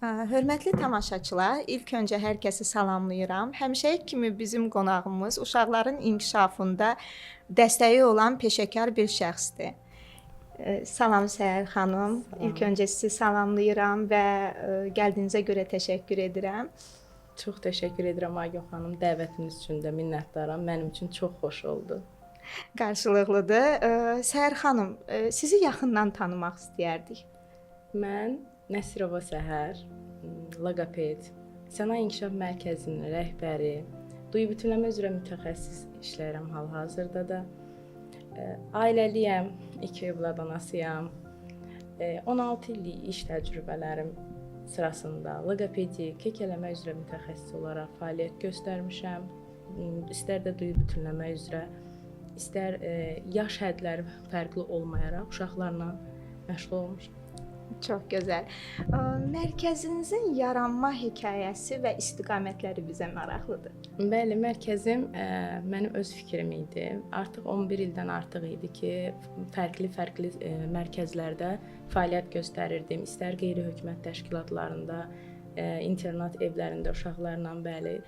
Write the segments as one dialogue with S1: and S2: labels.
S1: Hörmətli tamaşaçılar, ilk öncə hər kəsi salamlayıram. Həmişəki kimi bizim qonağımız uşaqların inkişafında dəstəyi olan peşəkar bir şəxsdir. Salam Səhər xanım.
S2: Salam.
S1: İlk öncə sizi salamlayıram və gəldiyinizə görə təşəkkür edirəm.
S2: Çox təşəkkür edirəm Aygün xanım. Dəvətiniz üçün də minnətdaram. Mənim üçün çox xoş oldu.
S1: Qarşılıqlıdır. Səhər xanım, sizi yaxından tanımaq istəyərdik.
S2: Mən Nəsirova Səhər, loqoped, Sənaye İnkişaf Mərkəzinin rəhbəri, duyu bütünləmə üzrə mütəxəssis işləyirəm hal-hazırda da. Ailəliyəm, 2 övlad anasıyam. 16 illik iş təcrübələrim sırasında loqopedi, kekələmə üzrə mütəxəssis olaraq fəaliyyət göstərmişəm. İstər də duyu bütünləmə üzrə, istər yaş hədləri fərqli olmayaraq uşaqlarla məşğul olmuşam.
S1: Çox gözəl. Mərkəzinizin yaranma hekayəsi və istiqamətləri bizə maraqlıdır.
S2: Bəli, mərkəzim mənim öz fikrim idi. Artıq 11 ildən artıq idi ki, fərqli mərkəzlərdə fəaliyyət göstərirdim. İstər qeyri-hökumət təşkilatlarında, internat evlərində uşaqlarla bəli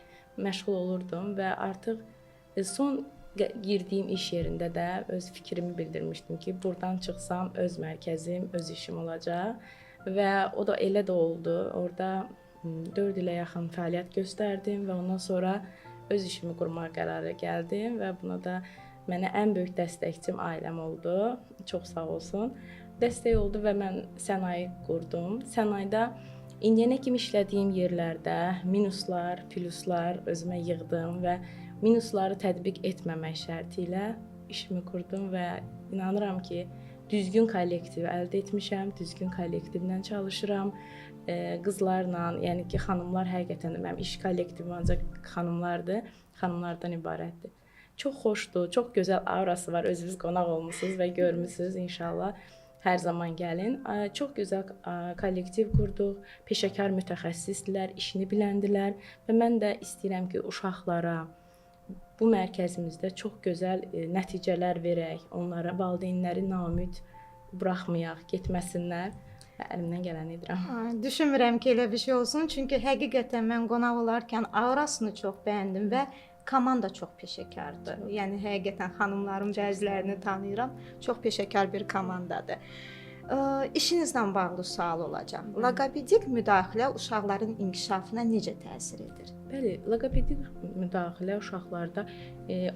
S2: məşğul olurdum və artıq son girdiyim iş yerində də öz fikrimi bildirmişdim ki, buradan çıxsam öz mərkəzim, öz işim olacaq və o da elə də oldu. Orada 4 ilə yaxın fəaliyyət göstərdim və ondan sonra öz işimi qurmağa qərara gəldim və buna da mənə ən böyük dəstəkçim ailəm oldu. Çox sağ olsun. Dəstək oldu və mən sənaye qurdum. Sənayedə indiyənə kimi işlədiyim yerlərdə minuslar, pluslar özümə yığdım və minusları tətbiq etməmək şərti ilə işimi qurdum və inanıram ki, düzgün kollektiv əldə etmişəm, düzgün kollektivlə çalışıram. Qızlarla, yəni ki, xanımlar həqiqətən də mənim iş kollektivim ancaq xanımlardır, xanımlardan ibarətdir. Çox xoşdur, çox gözəl aurası var. Özünüz qonaq olmusunuz və görmüsünüz inşallah. Hər zaman gəlin. Çox gözəl kollektiv qurduq. Peşəkar mütəxəssisdilər, işini biləndilər və mən də istəyirəm ki, uşaqlara bu mərkəzimizdə çox gözəl nəticələr verək, onlara valideynləri naümid buraxmayaq, getməsinlər. Əlimdən gələni edirəm.
S1: Düşünmürəm ki, elə bir şey olsun, çünki həqiqətən mən qonaq olarkən aurasını çox bəyəndim və komanda çox peşəkardır. Yəni həqiqətən xanımların bəzilərini tanıyıram, çox peşəkar bir komandadır. İşinizlə bağlı sual olacaq. Loqopedik müdaxilə uşaqların inkişafına necə təsir edir?
S2: Bəli, loqopedik müdaxilə uşaqlarda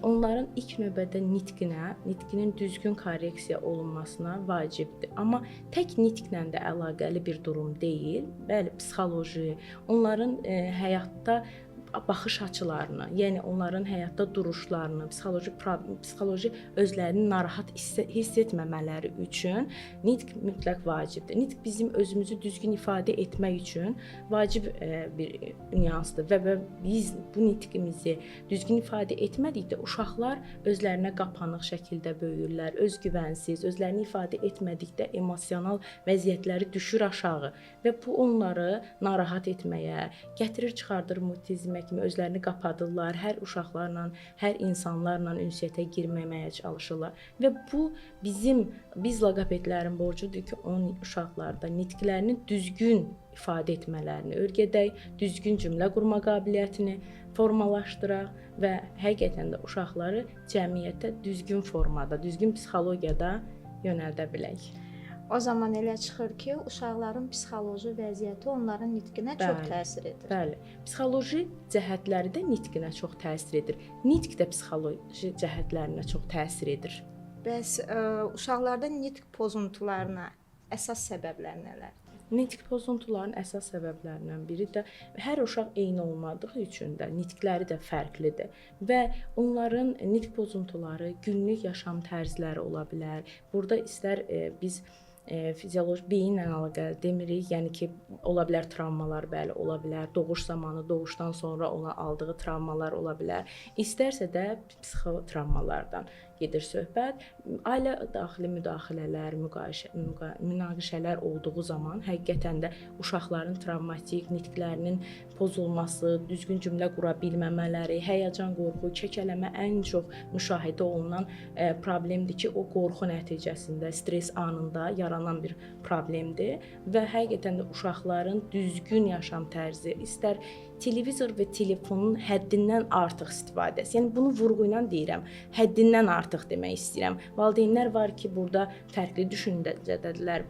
S2: onların ilk növbədə nitqinin düzgün korreksiya olunmasına vacibdir. Amma tək nitqlə də əlaqəli bir durum deyil. Bəli, psixoloji, onların həyatda baxış açılarını, yəni onların həyatda duruşlarını, psixoloji özlərini narahat hiss etməmələri üçün nitq mütləq vacibdir. Nitq bizim özümüzü düzgün ifadə etmək üçün vacib bir nüansdır və biz bu nitqimizi düzgün ifadə etmədikdə uşaqlar özlərinə qapanıq şəkildə böyüyürlər, özgüvənsiz, özlərini ifadə etmədikdə emosional vəziyyətləri düşür aşağı və bu onları narahat etməyə, gətirir çıxardır mutizmə kimi özlərini qapadırlar, hər uşaqlarla, hər insanlarla ünsiyyətə girməməyə çalışırlar və bu biz loqopedlərin borcudur ki, onun uşaqlarda nitqlərini düzgün ifadə etmələrini öyrədək, düzgün cümlə qurma qabiliyyətini formalaşdıraq və həqiqətən də uşaqları cəmiyyətə düzgün formada, düzgün psixologiyada yönəldə bilək.
S1: O zaman elə çıxır ki, uşaqların psixoloji vəziyyəti onların nitqinə çox təsir edir.
S2: Bəli, psixoloji cəhətləri də nitqinə çox təsir edir. Nitq də psixoloji cəhətlərinə çox təsir edir.
S1: Bəs uşaqlarda nitq pozuntularına əsas səbəblər nələr?
S2: Nitq pozuntularının əsas səbəblərindən biri də hər uşaq eyni olmadığı üçün də nitqləri də fərqlidir və onların nitq pozuntuları günlük yaşam tərzləri ola bilər. Burada istər biz fizioloji beyinlə əlaqəli demirik, yəni ki, ola bilər travmalar, bəli, ola bilər, doğuş zamanı, doğuşdan sonra ona aldığı travmalar ola bilər. İstərsə də psixotravmalardan. gedir söhbət. Ailə daxili müdaxilələr, münaqişələr olduğu zaman həqiqətən də uşaqların travmatik nitqlərinin pozulması, düzgün cümlə qura bilməmələri, həyəcan, qorxu, kəkələmə ən çox müşahidə olunan problemdir ki, o qorxu nəticəsində, stres anında yaranan bir problemdir və həqiqətən də uşaqların düzgün yaşam tərzi, istər televizor və telefonun həddindən artıq istifadəsi. Yəni bunu vurğu ilə deyirəm. Həddindən artıq demək istəyirəm. Valideynlər var ki, burada fərqli düşüncədədirlər.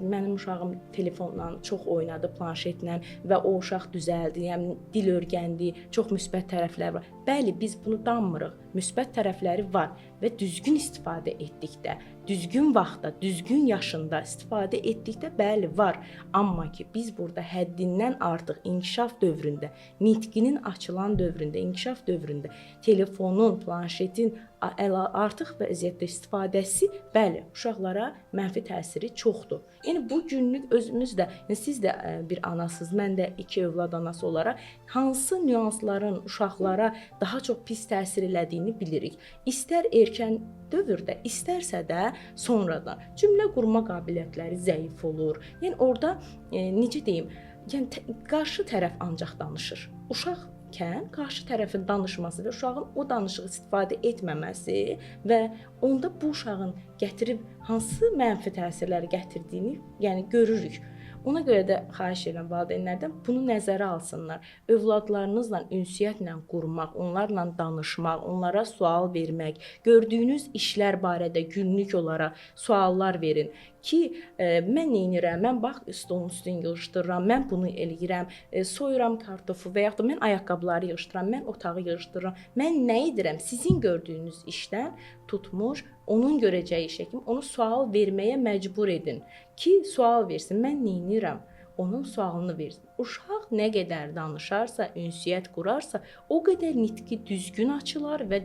S2: Mənim uşağım telefonla çox oynadı, planşetlə və o uşaq düzəldi. Yəni dil öyrəndi, çox müsbət tərəfləri var. Bəli, biz bunu danmırıq. Müsbət tərəfləri var və düzgün istifadə etdikdə, düzgün vaxtda, düzgün yaşında istifadə etdikdə bəli var. Amma ki biz burada həddindən artıq inkişaf dövründə, nitqinin açılan dövründə, inkişaf dövründə telefonun, planşetin artıq vəziyyətdə istifadəsi bəli, uşaqlara mənfi təsiri çoxdur. Yəni bu günlük özümüz də, siz də bir anasınız, mən də 2 övlad anası olaraq hansı nüansların uşaqlara daha çox pis təsir elədiyini bilirik. İstər erkən dövrdə, istərsə də sonradan cümlə qurma qabiliyyətləri zəif olur. Yəni orada necə deyim, yəni qarşı tərəf ancaq danışır. Uşaqkən qarşı tərəfin danışması və uşağın o danışığı istifadə etməməsi və onda bu uşağın gətirib hansı mənfi təsirləri gətirdiyini, yəni görürük. Ona görə də xahiş edirəm valideynlərdən bunu nəzərə alsınlar. Övladlarınızla ünsiyyətlə qurmaq, onlarla danışmaq, onlara sual vermək, gördüyünüz işlər barədə günlük olaraq suallar verin ki, mən nə edirəm, mən bax stolun üstünü yığışdırıram, mən bunu eləyirəm, soyuram kartofu və yaxud da mən ayaqqabıları yığışdırıram, mən otağı yığışdırıram. Mən nə edirəm? Sizin gördüyünüz işdən tutmuş, onun görəcəyi işə kimi onu sual verməyə məcbur edin ki, sual versin. Mən nə edirəm? Onun sualını versin. Uşaq nə qədər danışarsa, ünsiyyət qurarsa, o qədər nitqi düzgün açılar və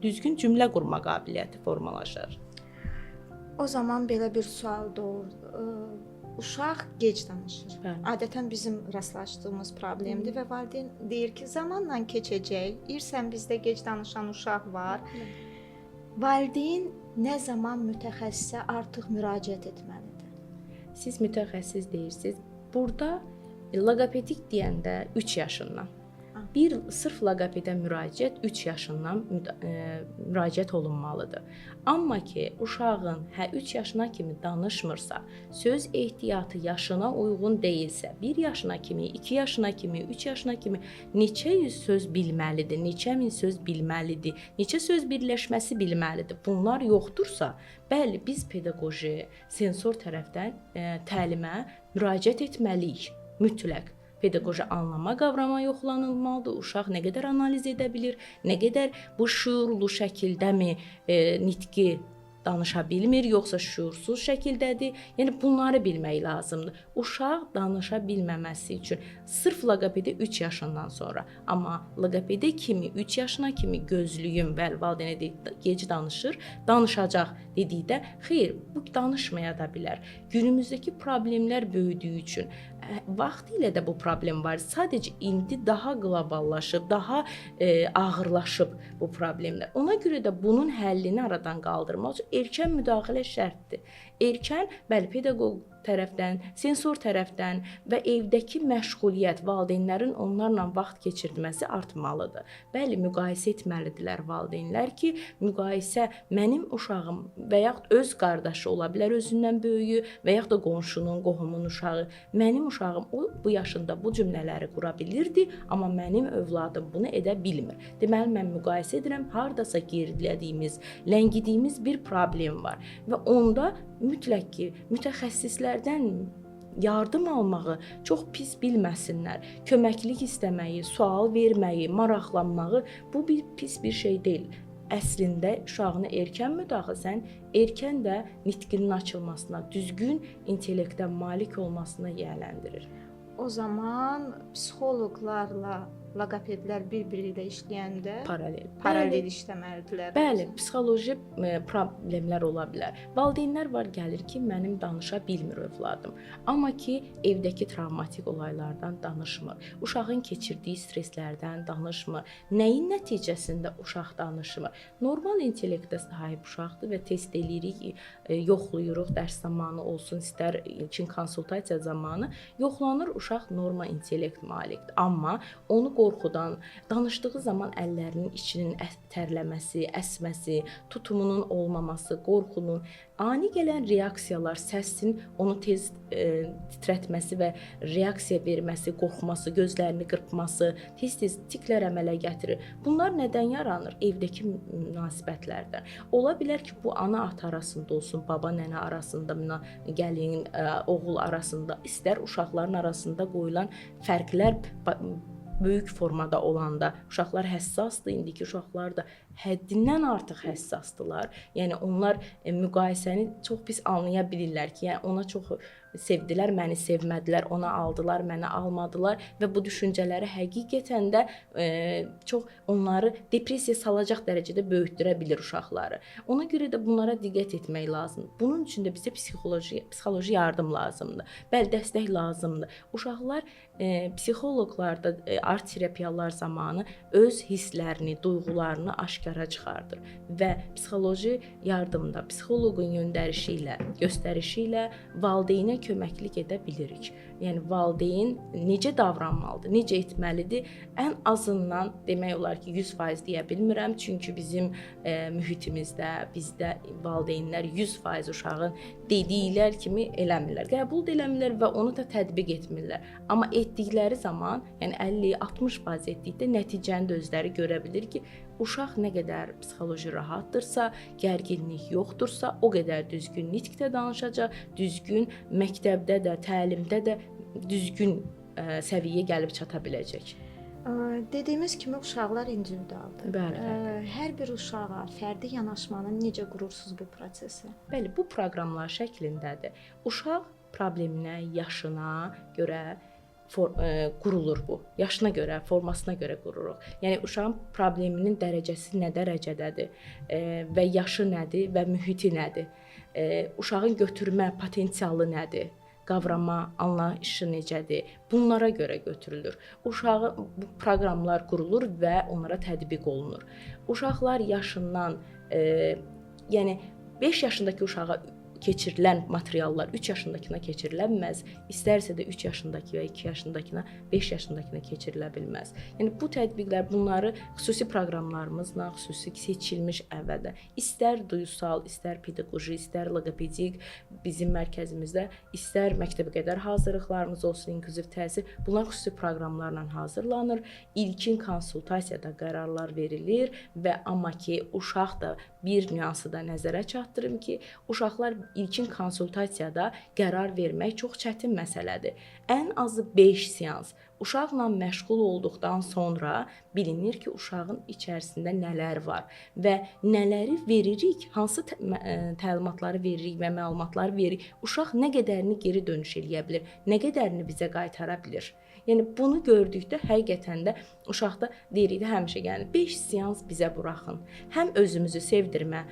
S2: düzgün cümlə qurma qabiliyyəti formalaşar.
S1: O zaman belə bir sual doğur. Uşaq gec danışır.
S2: Bəli.
S1: Adətən bizim rastlaşdığımız problemdir və valideyn deyir ki, zamanla keçəcək. İrsən bizdə gec danışan uşaq var. Valideyn nə zaman mütəxəssisə artıq müraciət etməlidir?
S2: Siz mütəxəssis deyirsiniz. Burada loqopedik deyəndə 3 yaşından. Sırf loqopedə müraciət 3 yaşından müraciət olunmalıdır. Amma ki, uşağın 3 yaşına kimi danışmırsa, söz ehtiyatı yaşına uyğun deyilsə, 1 yaşına kimi, 2 yaşına kimi, 3 yaşına kimi neçə yüz söz bilməlidir, neçə min söz bilməlidir, neçə söz birləşməsi bilməlidir. Bunlar yoxdursa, bəli, biz pedaqoji, sensor tərəfdən təlimə müraciət etməliyik, mütləq. Pedaqoji anlama, qavrama yoxlanılmalıdır. Uşaq nə qədər analiz edə bilir, nə qədər bu şuurlu şəkildəmi nitqi danışa bilmir, yoxsa şuursuz şəkildədir. Yəni bunları bilmək lazımdır. Uşaq danışa bilməməsi üçün sırf loqopedi 3 yaşından sonra, amma loqopedi kimi 3 yaşına kimi gözlüyüm və valideynə gec danışır, danışacaq dedikdə, xeyr, bu danışmaya da bilər. Günümüzdəki problemlər böyüdüyü üçün vaxtilə də bu problem var. Sadəcə indi daha qloballaşıb, daha ağırlaşıb bu problemlər. Ona görə də bunun həllini aradan qaldırmaq üçün erkən müdaxilə şərtdir. Erkən, bəli, pedaqoq tərəfdən, sensor tərəfdən və evdəki məşğuliyyət, valideynlərin onlarla vaxt keçirməsi artmalıdır. Bəli, müqayisə etməlidirlər valideynlər ki, müqayisə mənim uşağım və yaxud öz qardaşı ola bilər, özündən böyüyü və yaxud da qonşunun, qohumun uşağı. Mənim uşağım bu yaşında bu cümlələri qura bilirdi, amma mənim övladım bunu edə bilmir. Deməli, mən müqayisə edirəm, hardasa gerilədiyimiz, ləngidiyimiz bir problem var və onda mütləq ki, mütəxəssislərdən yardım almağı çox pis bilməsinlər. Köməklik istəməyi, sual verməyi, maraqlanmağı bu pis bir şey deyil. Əslində uşağını erkən müdaxiləsən, erkən də nitqinin açılmasına, düzgün intellektə malik olmasına yiyələndirir.
S1: O zaman psixoloqlarla loqopedlər bir-biri ilə işləyəndə
S2: Paralel.
S1: işləməlidirlər.
S2: Bəli, psixoloji problemlər ola bilər. Valideynlər var gəlir ki, mənim danışa bilmir övladım. Amma ki, evdəki travmatik olaylardan danışmır. Uşağın keçirdiyi stresslərdən danışmır. Nəyin nəticəsində uşaq danışmır? Normal intellektə sahib uşaqdır və test eləyirik, yoxlayırıq dərs zamanı olsun, istər ilkin konsultasiya zamanı yoxlanır, uşaq normal intellekt malikdir. Amma onu qorxudan, danışdığı zaman əllərinin içinin tərləməsi, əsməsi, tutumunun olmaması, qorxunun, ani gələn reaksiyalar, səsin onu tez titrətməsi və reaksiya verməsi, qorxması, gözlərini qırpması, tez-tez tiklər əmələ gətirir. Bunlar nədən yaranır? Evdəki münasibətlərdən. Ola bilər ki, bu ana-ata arasında olsun, baba-nənə arasında, gəlin, oğul arasında, istər uşaqların arasında qoyulan fərqlər böyük formada olanda uşaqlar həssasdır. İndiki uşaqlar da həddindən artıq həssasdırlar. Yəni onlar müqayisəni çox pis anlaya bilirlər ki, yəni ona çox sevdilər, məni sevmədilər, ona aldılar, məni almadılar və bu düşüncələri həqiqətən də çox onları depressiyaya salacaq dərəcədə böyütdürə bilir uşaqları. Ona görə də bunlara diqqət etmək lazımdır. Bunun üçün də bizə psixoloji yardım lazımdır. Bəli, dəstək lazımdır. Uşaqlar psixoloqlarda, art terapiyalar zamanı öz hisslərini, duyğularını aşkara çıxardır və psixoloji yardımda, psixoloqun göndərişi ilə, göstərişi ilə valideynə köməklik edə bilirik. Yəni valideyn necə davranmalıdır, necə etməlidir? Ən azından demək olar ki, 100% deyə bilmirəm, çünki bizim mühitimizdə, bizdə valideynlər 100% uşağın dedikləri kimi eləmirlər. Qəbul eləmirlər və onu da tətbiq etmirlər. Amma etdikləri zaman, yəni 50-60% etdikdə nəticəni də özləri görə bilir ki, uşaq nə qədər psixoloji rahatdırsa, gərginlik yoxdursa, o qədər düzgün nitqdə danışacaq, düzgün məktəbdə də, təlimdə də düzgün səviyyəyə gəlib çata biləcək.
S1: Dediyimiz kimi uşaqlar individualdır.
S2: Bəli.
S1: Hər bir uşağa fərdi yanaşmanı necə qurursuz bu prosesi?
S2: Bəli, bu proqramlar şəklindədir. Uşaq probleminə, yaşına görə qurulur bu. Yaşına görə, formasına görə qururuq. Yəni uşağın probleminin dərəcəsi nə dərəcədədir və yaşı nədir və mühiti nədir? Uşağın götürmə potensialı nədir? Qavrama, anlayışı necədir? Bunlara görə götürülür. Uşağı bu proqramlar qurulur və onlara tətbiq olunur. Uşaqlar yaşından, yəni 5 yaşındakı uşağa keçirilən materiallar 3 yaşındakına keçirilə bilməz. İstərsə də 3 yaşındakı və 2 yaşındakına, 5 yaşındakına keçirilə bilməz. Yəni bu tətbiqlər, bunları xüsusi proqramlarımızla, xüsusi seçilmiş əvvəldə, istər duyusal, istər pedaqoji, istər loqopedik bizim mərkəzimizdə, istər məktəbəqədər hazırlıqlarımız olsun, inklüziv təhsil, bunlar xüsusi proqramlarla hazırlanır. İlkin konsultasiyada qərarlar verilir və amma ki, uşaq da bir nüansı da nəzərə çatdırım ki, uşaqlar ilkin konsultasiyada qərar vermək çox çətin məsələdir. Ən azı 5 seans uşaqla məşğul olduqdan sonra bilinir ki, uşağın içərisində nələr var və nələri veririk, hansı təlimatları veririk və məlumatları veririk. Uşaq nə qədərini geri dönüş eləyə bilir, nə qədərini bizə qaytara bilir. Yəni bunu gördükdə həqiqətən də uşaqda deyirik də həmişə, yəni 5 seans bizə buraxın. Həm özümüzü sevdirmə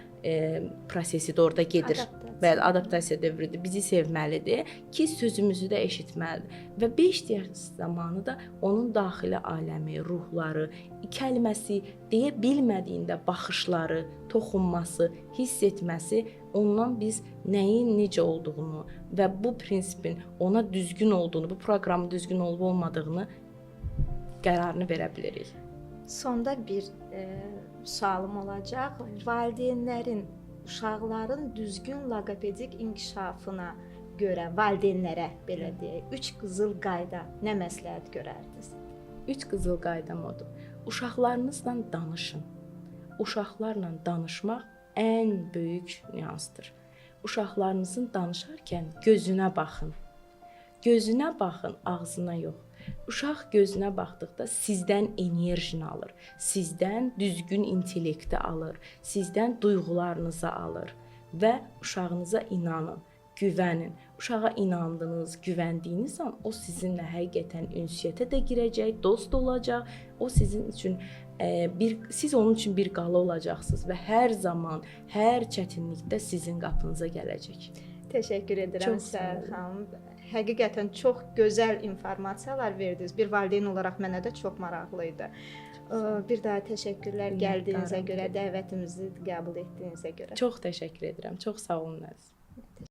S2: prosesi də orada gedir. Bəli, adaptasiya dövrüdür. Bizi sevməlidir ki, sözümüzü də eşitməlidir. Və 5 seans zamanı da onun daxili aləmi, ruhları, kəlməsi, deyə bilmədiyində baxışları, toxunması, hiss etməsi, ondan biz nəyin necə olduğunu və bu prinsipin ona düzgün olduğunu, bu proqramın düzgün olub-olmadığını qərarını verə bilirik.
S1: Sonda bir sualım olacaq. Valideynlərin, uşaqların düzgün loqopedik inkişafına görə valideynlərə belə deyək, 3 qızıl qayda nə məsləhət görərdiniz?
S2: 3 qızıl qaydam odur. Uşaqlarınızla danışın. Uşaqlarla danışmaq ən böyük nüansdır. Uşaqlarınızın danışarkən gözünə baxın. Gözünə baxın, ağzına yox. Uşaq gözünə baxdıqda sizdən enerjini alır, sizdən düzgün intellekti alır, sizdən duyğularınızı alır və uşağınıza inanın. güvənin. Uşağa inandınız, güvəndiyiniz an o sizinlə həqiqətən ünsiyyətə də girəcək, dost olacaq. O sizin üçün siz onun üçün bir qala olacaqsınız və hər zaman, hər çətinlikdə sizin qapınıza gələcək.
S1: Təşəkkür edirəm Səhər xanım. Həqiqətən çox gözəl informasiyalar verdiniz. Bir valideyn olaraq mənə də çox maraqlı idi. Bir daha təşəkkürlər gəldiyinizə görə, dəvətimizi qəbul etdiyinizə görə.
S2: Çox təşəkkür edirəm. Çox sağ olun.